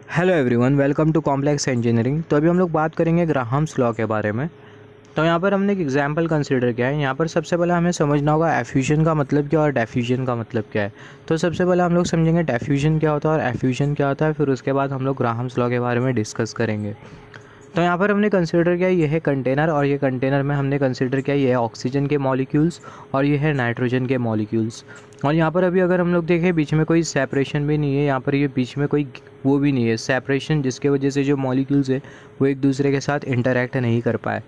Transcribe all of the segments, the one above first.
Hello everyone, welcome to complex engineering. तो अभी हम लोग बात करेंगे ग्राहम्स लॉ के बारे में। तो यहाँ पर हमने एक एग्जांपल कंसीडर किया है। यहाँ पर सबसे पहले हमें समझना होगा एफ्यूजन का मतलब क्या और डिफ्यूजन का मतलब क्या है। तो सबसे पहले हम लोग समझेंगे डिफ्यूजन क्या होता है और एफ्यूजन क्या होता है, फिर उसके बाद हम लोग ग्राहम्स लॉ के बारे में डिस्कस करेंगे। तो यहाँ पर हमने कंसीडर किया ये है कंटेनर, और ये कंटेनर में हमने कंसीडर किया ये है ऑक्सीजन के मॉलिक्यूल्स और ये है नाइट्रोजन के मॉलिक्यूल्स। और यहाँ पर अभी अगर हम लोग देखें बीच में कोई सेपरेशन भी नहीं है, यहाँ पर ये बीच में कोई वो भी नहीं है सेपरेशन, जिसके वजह से जो मॉलिक्यूल्स है वो एक दूसरे के साथ इंटरेक्ट नहीं कर पाए।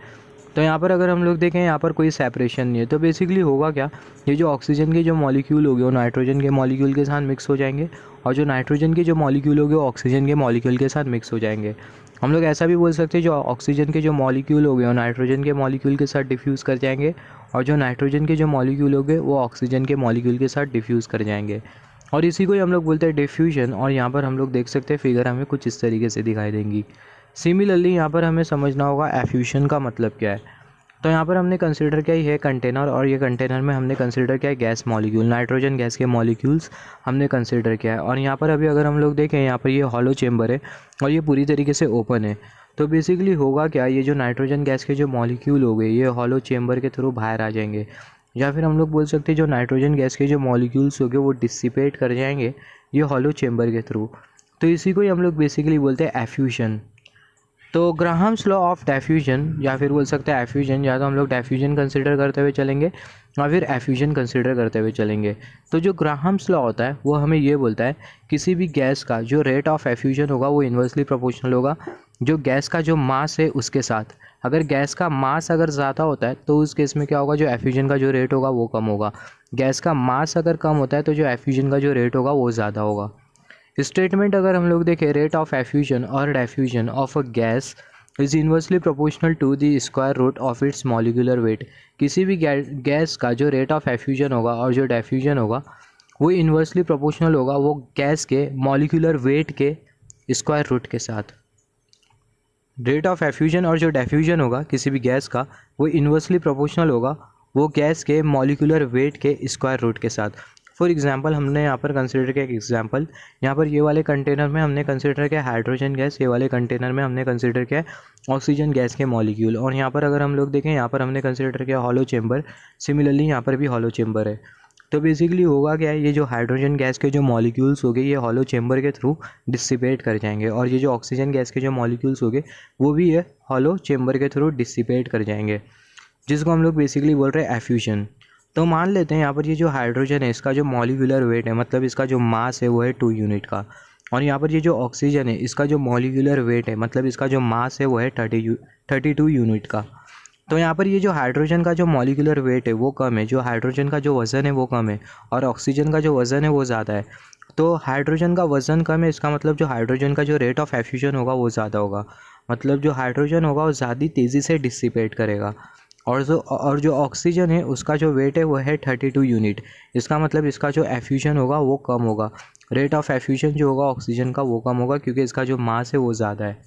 तो यहाँ पर अगर हम लोग देखें यहाँ पर कोई सेपरेशन नहीं है, तो बेसिकली होगा क्या, ये जो ऑक्सीजन के जो मॉलिक्यूल होंगे वो नाइट्रोजन के मॉलिक्यूल के साथ मिक्स हो जाएंगे, और जो नाइट्रोजन के जो मॉलिक्यूल होंगे वो ऑक्सीजन के मॉलिक्यूल के साथ मिक्स हो जाएंगे। हम लोग ऐसा भी बोल सकते हैं जो ऑक्सीजन के जो मॉलिक्यूल हो गए वो नाइट्रोजन के मॉलिक्यूल के साथ डिफ्यूज़ कर जाएंगे, और जो नाइट्रोजन के जो मॉलिक्यूल हो गए वो ऑक्सीजन के मॉलिक्यूल के साथ डिफ्यूज़ कर जाएंगे, और इसी को ही हम लोग बोलते हैं डिफ्यूजन। और यहाँ पर हम लोग देख सकते हैं फिगर हमें कुछ इस तरीके से दिखाई देंगी। सिमिलरली यहाँ पर हमें समझना होगा एफ्यूजन का मतलब क्या है। तो यहाँ पर हमने कंसिडर किया ये कंटेनर, और ये कंटेनर में हमने कंसिडर किया है गैस मॉलिक्यूल, नाइट्रोजन गैस के मॉलिक्यूल्स हमने कंसिडर किया है। और यहाँ पर अभी अगर हम लोग देखें यहाँ पर ये हॉलो चेम्बर है और ये पूरी तरीके से ओपन है। तो बेसिकली होगा क्या, ये जो नाइट्रोजन गैस के जो मॉलिक्यूल हो गए ये हॉलो चेम्बर के थ्रू बाहर आ जाएंगे, या फिर हम लोग बोल सकते हैं जो नाइट्रोजन गैस के जो मॉलिक्यूल्स हो गए वो डिसिपेट कर जाएंगे ये हॉलो चेम्बर के थ्रू। तो इसी को ही हम लोग बेसिकली बोलते हैं एफ्यूजन। तो ग्राहम्स लॉ ऑफ डिफ्यूजन, या फिर बोल सकते हैं एफ्यूजन, या तो हम लोग डिफ्यूजन कंसिडर करते हुए चलेंगे या फिर एफ्यूजन कंसिडर करते हुए चलेंगे। तो जो ग्राहम्स लॉ होता है वो हमें ये बोलता है किसी भी गैस का जो रेट ऑफ एफ्यूजन होगा वो इन्वर्सली प्रोपोर्शनल होगा जो गैस का जो मास है उसके साथ। अगर गैस का मास अगर ज़्यादा होता है तो उस केस में क्या होगा, जो एफ्यूजन का जो रेट होगा वो कम होगा। गैस का मास अगर कम होता है तो जो एफ्यूजन का जो रेट होगा वो ज़्यादा होगा। स्टेटमेंट अगर हम लोग देखें, रेट ऑफ एफ्यूजन और diffusion of a gas is inversely proportional to the square root of its molecular weight. किसी भी गैस का जो रेट ऑफ एफ्यूजन होगा और जो डिफ्यूजन होगा वो इन्वर्सली प्रोपोर्शनल होगा वो गैस के मॉलिक्यूलर वेट के स्क्वायर रूट के साथ। रेट ऑफ एफ्यूजन और जो डिफ्यूजन होगा किसी भी गैस का वो इन्वर्सली प्रोपोर्शनल होगा वो गैस के मॉलिक्यूलर वेट के स्क्वायर रूट के साथ। फॉर एग्जांपल हमने यहाँ पर कंसिडर किया एक एग्जांपल, यहाँ पर ये वाले कंटेनर में हमने कंसिडर किया हाइड्रोजन गैस, ये वाले कंटेनर में हमने कंसिडर किया ऑक्सीजन गैस के मॉलिक्यूल, और यहाँ पर अगर हम लोग देखें यहाँ पर हमने कंसिडर किया हॉलो चेम्बर। सिमिलरली यहाँ पर भी हॉलो चेम्बर है। तो बेसिकली होगा क्या है, ये जो हाइड्रोजन गैस के जो मॉलिक्यूल्स हो गए ये हॉलो चेम्बर के थ्रू डिसिपेट कर जाएंगे, और ये जो ऑक्सीजन गैस के जो मॉलिक्यूल्स हो गए वो भी ये हॉलो चेम्बर के थ्रू डिसिपेट कर जाएंगे, जिसको हम लोग बेसिकली बोल रहे हैं एफ्यूजन। तो मान लेते हैं यहाँ पर ये जो हाइड्रोजन है इसका जो मॉलिक्यूलर वेट है, मतलब इसका जो मास है वो है 2 यूनिट का, और यहाँ पर ये जो ऑक्सीजन है इसका जो मॉलिक्यूलर वेट है मतलब इसका जो मास है वो है 32 यूनिट का। तो यहाँ पर ये जो हाइड्रोजन का जो मॉलिक्यूलर वेट है वो कम है, जो हाइड्रोजन का जो वज़न है वो कम है, और ऑक्सीजन का जो वज़न है वो ज़्यादा है। तो हाइड्रोजन का वज़न कम है, इसका मतलब जो हाइड्रोजन का जो रेट ऑफ एफ्यूजन होगा वो ज़्यादा होगा, मतलब जो हाइड्रोजन होगा वो ज़्यादा तेज़ी से डिसिपेट करेगा। और जो ऑक्सीजन है उसका जो वेट है वो है 32 यूनिट, इसका मतलब इसका जो एफ्यूजन होगा वो कम होगा। रेट ऑफ एफ्यूजन जो होगा ऑक्सीजन का वो कम होगा क्योंकि इसका जो मास है वो ज़्यादा है।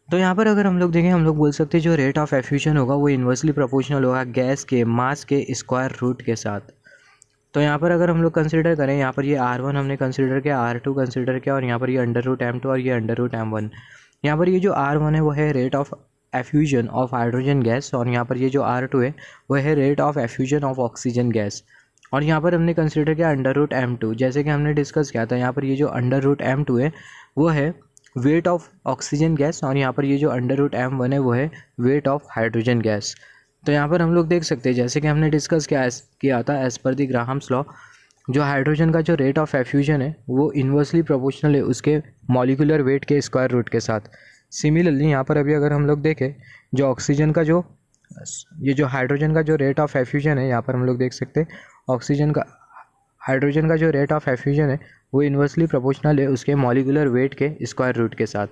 तो यहाँ पर अगर हम लोग देखें हम लोग बोल सकते हैं जो रेट ऑफ एफ्यूजन होगा वो इन्वर्सली प्रोपोर्शनल होगा गैस के मास के स्क्वायर रूट के साथ। तो यहाँ पर अगर हम लोग कंसिडर करें, यहाँ पर ये R1 हमने कंसिडर किया, R2 कंसिडर किया, और यहाँ पर ये अंडर रूट M2 और ये अंडर रूट M1। यहाँ पर ये जो R1 है वो है rate of effusion of hydrogen gas, और यहाँ पर ये जो R2 है वो है rate of effusion of oxygen gas. और यहाँ पर हमने कंसिडर किया अंडर रूट M2, जैसे कि हमने डिस्कस किया था यहाँ पर ये जो अंडर रूट M2 है वो है वेट ऑफ ऑक्सीजन गैस, और यहाँ पर ये जो अंडर रूट M1 है वो है वेट ऑफ हाइड्रोजन गैस। तो यहाँ पर हम लोग देख सकते हैं जैसे कि हमने डिस्कस किया था as per the Graham's law, जो हाइड्रोजन का जो रेट ऑफ एफ्यूजन है वो इन्वर्सली प्रोपोर्शनल है उसके मॉलिक्यूलर वेट के स्क्वायर रूट के साथ। सिमिलरली यहाँ पर अभी अगर हम लोग देखें जो ऑक्सीजन का जो ये जो हाइड्रोजन का जो रेट ऑफ एफ्यूजन है, यहाँ पर हम लोग देख सकते हैं हाइड्रोजन का जो रेट ऑफ एफ्यूजन है वो इन्वर्सली प्रोपोर्शनल है उसके मॉलिक्यूलर वेट के स्क्वायर रूट के साथ।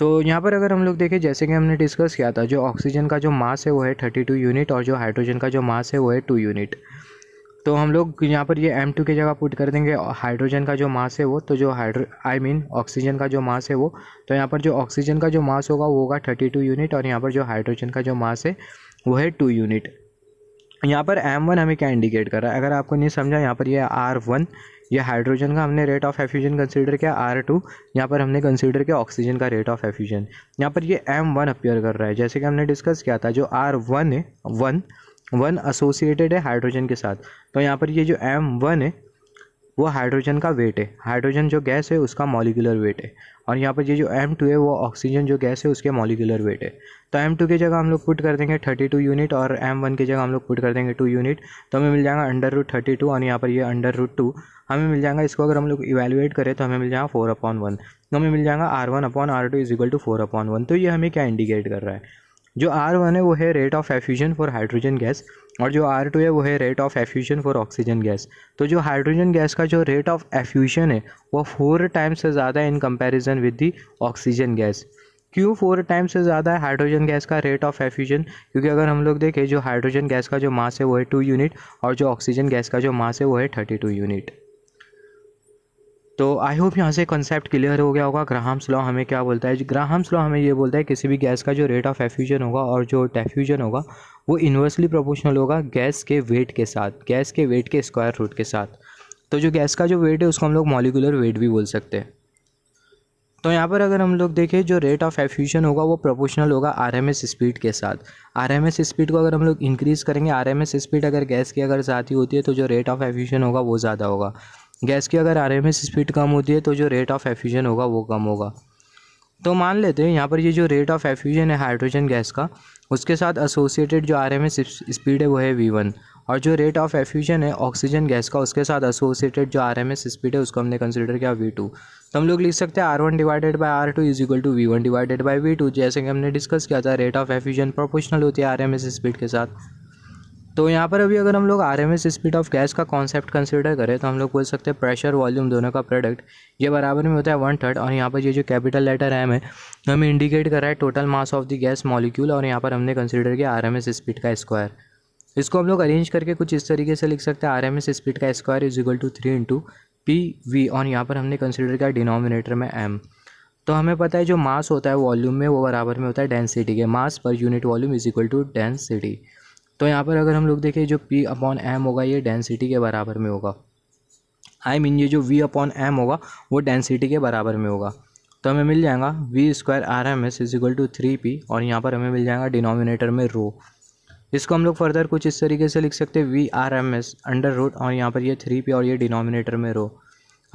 तो यहाँ पर अगर हम लोग देखें जैसे कि हमने डिस्कस किया था जो ऑक्सीजन का जो मास है वो है 32 यूनिट, और जो हाइड्रोजन का जो मास है वो है 2 यूनिट। तो हम लोग यहाँ पर ये M2 की जगह पुट कर देंगे हाइड्रोजन का जो मास है वो, तो जो ऑक्सीजन का जो मास है वो, तो यहाँ पर जो ऑक्सीजन का जो मास होगा वो होगा 32 यूनिट, और यहाँ पर जो हाइड्रोजन का जो मास है वो है 2 यूनिट। यहाँ पर M1 हमें क्या इंडिकेट कर रहा है, अगर आपको नहीं समझा यहाँ पर ये R1 ये हाइड्रोजन का हमने रेट ऑफ एफ्यूजन कंसीडर किया R2, यहाँ पर हमने कंसीडर किया ऑक्सीजन का रेट ऑफ एफ्यूजन। यहाँ पर ये M1 अपीयर कर रहा है, जैसे कि हमने डिस्कस किया था जो R1 है, वन एसोसिएटेड है हाइड्रोजन के साथ, तो यहाँ पर ये जो M1 है वो हाइड्रोजन का वेट है, हाइड्रोजन जो गैस है उसका मॉलिक्यूलर वेट है, और यहाँ पर ये जो M2 है वो ऑक्सीजन जो गैस है उसके मॉलिक्यूलर वेट है। तो M2 की जगह हम लोग पुट कर देंगे 32 यूनिट और M1 की जगह हम लोग पुट कर देंगे 2 यूनिट, तो हमें मिल जाएगा √32 और यहाँ पर ये √2 हमें मिल जाएगा। इसको अगर हम लोग इवेल्युएट करें तो हमें मिल जाएगा 4/1, तो हमें मिल जाएगा R1/R2 = 4/1। तो ये हमें क्या इंडिकेट कर रहा है, जो R1 है वो है rate of effusion for hydrogen gas, और जो R2 है वो है rate of effusion for oxygen gas. तो जो हाइड्रोजन गैस का जो रेट ऑफ एफ्यूजन है वो 4 टाइम्स से ज़्यादा है in comparison with the oxygen gas. क्यों 4 टाइम्स से ज़्यादा है हाइड्रोजन गैस का रेट ऑफ एफ्यूजन? क्योंकि अगर हम लोग देखें जो हाइड्रोजन गैस का जो मास है वो है 2 यूनिट और जो ऑक्सीजन गैस का जो मास है वो है 32 यूनिट। तो आई होप यहाँ से कॉन्सेप्ट क्लियर हो गया होगा। ग्राहम्स लॉ हमें क्या बोलता है? ग्राहम्स लॉ हमें ये बोलता है किसी भी गैस का जो रेट ऑफ एफ्यूजन होगा और जो डिफ्यूजन होगा वो इन्वर्सली प्रोपोर्शनल होगा गैस के वेट के साथ, गैस के वेट के स्क्वायर रूट के साथ। तो जो गैस का जो वेट है उसको हम लोग मॉलिक्यूलर वेट भी बोल सकते हैं। तो यहाँ पर अगर हम लोग देखें जो रेट ऑफ एफ्यूजन होगा वो प्रोपोर्शनल होगा आरएमएस स्पीड के साथ। आरएमएस स्पीड को अगर हम लोग इंक्रीज़ करेंगे, आरएमएस स्पीड अगर गैस की अगर ज़्यादा होती है तो जो रेट ऑफ एफ्यूजन होगा वो ज़्यादा होगा। गैस की अगर आरएमएस स्पीड कम होती है तो जो रेट ऑफ एफ्यूजन होगा वो कम होगा। तो मान लेते हैं यहाँ पर ये जो रेट ऑफ एफ्यूजन है हाइड्रोजन गैस का, उसके साथ एसोसिएटेड जो आरएमएस स्पीड है वो है v1, और जो रेट ऑफ एफ्यूजन है ऑक्सीजन गैस का उसके साथ एसोसिएटेड जो आरएमएस स्पीड है उसको हमने कंसिडर किया v2। तो हम लोग लिख सकते हैं R1/R2 = v1/v2, जैसे कि हमने डिस्कस किया था रेट ऑफ एफ्यूजन प्रोपोर्शनल होती है आरएमएस स्पीड के साथ। तो यहाँ पर अभी अगर हम लोग आरएमएस स्पीड ऑफ गैस का कॉन्सेप्ट कंसिडर करें तो हम लोग बोल सकते हैं प्रेशर वॉल्यूम दोनों का प्रोडक्ट ये बराबर में होता है 1/3, और यहाँ पर ये जो कैपिटल लेटर M है हमें इंडिकेट कर रहा है total mass of the gas molecule, और यहाँ पर हमने कंसिडर किया आरएमएस स्पीड का स्क्वायर। इसको हम लोग अरेंज करके कुछ इस तरीके से लिख सकते हैं आरएमएस स्पीड का स्क्वायर = 3 × PV, और यहाँ पर हमने कंसिडर किया डिनोमिनेटर में M। तो हमें पता है जो मास होता है वॉल्यूम में वो बराबर में होता है डेंसिटी के, मास पर यूनिट वॉल्यूम = डेंसिटी। तो यहाँ पर अगर हम लोग देखें जो P/M होगा ये डेंसिटी के बराबर में होगा, ये जो V/M होगा वो डेंसिटी के बराबर में होगा। तो हमें मिल जाएगा V² RMS = 3P, और यहाँ पर हमें मिल जाएगा डिनोमिनेटर में रो। इसको हम लोग फर्दर कुछ इस तरीके से लिख सकते हैं VRMS √, और यहाँ पर ये 3P और ये डिनोमिनेटर में रो।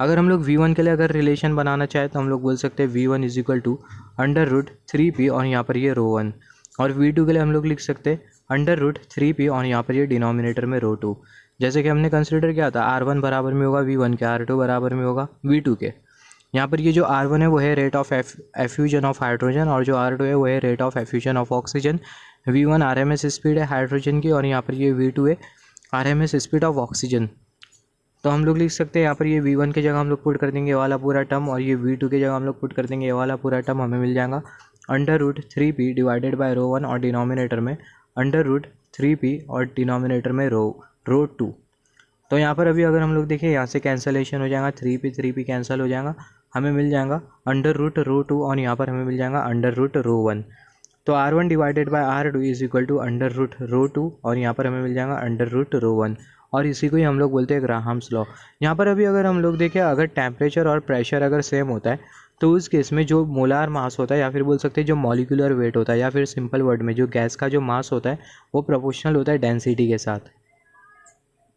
अगर हम लोग V1 के लिए अगर रिलेशन बनाना चाहे तो हम लोग बोल सकते हैं V1 = √3P और यहाँ पर ये रो1, और V2 के लिए हम लोग लिख सकते हैं √3P और यहाँ पर ये डिनोमिनेटर में रो2। जैसे कि हमने कंसिडर किया था R1 बराबर में होगा V1 के, R2 बराबर में होगा V2 के। यहाँ पर ये जो R1 है वो है rate of effusion of hydrogen, और जो R2 है वो है rate of effusion of oxygen. V1 RMS speed है हाइड्रोजन की, और यहाँ पर ये V2 है आरएमएस स्पीड ऑफ ऑक्सीजन। तो हम लोग लिख सकते हैं यहाँ पर ये V1 की जगह हम लोग पुट कर देंगे ये वाला पूरा टर्म, और ये V2 की जगह हम लोग पुट कर देंगे ये वाला पूरा टर्म। हमें मिल जाएगा √3P / रो1 और डिनोमिनेटर में √3P और डिनोमिनेटर में रो2। तो यहाँ पर अभी अगर हम लोग देखें यहाँ से कैंसलेशन हो जाएगा, 3P कैंसिल हो जाएगा, हमें मिल जाएगा √2 और यहाँ पर हमें मिल जाएगा √रो1। तो R1 / R2 = √2 और यहाँ पर हमें मिल जाएगा √रो1, और इसी को ही हम लोग बोलते हैं ग्राहम्स लॉ। यहाँ पर अभी अगर हम लोग देखें अगर टेम्परेचर और प्रेशर अगर सेम होता है तो उस केस में जो मोलार मास होता है, या फिर बोल सकते हैं जो मॉलिक्यूलर वेट होता है, या फिर सिंपल वर्ड में जो गैस का जो मास होता है वो प्रोपोर्शनल होता है डेंसिटी के साथ।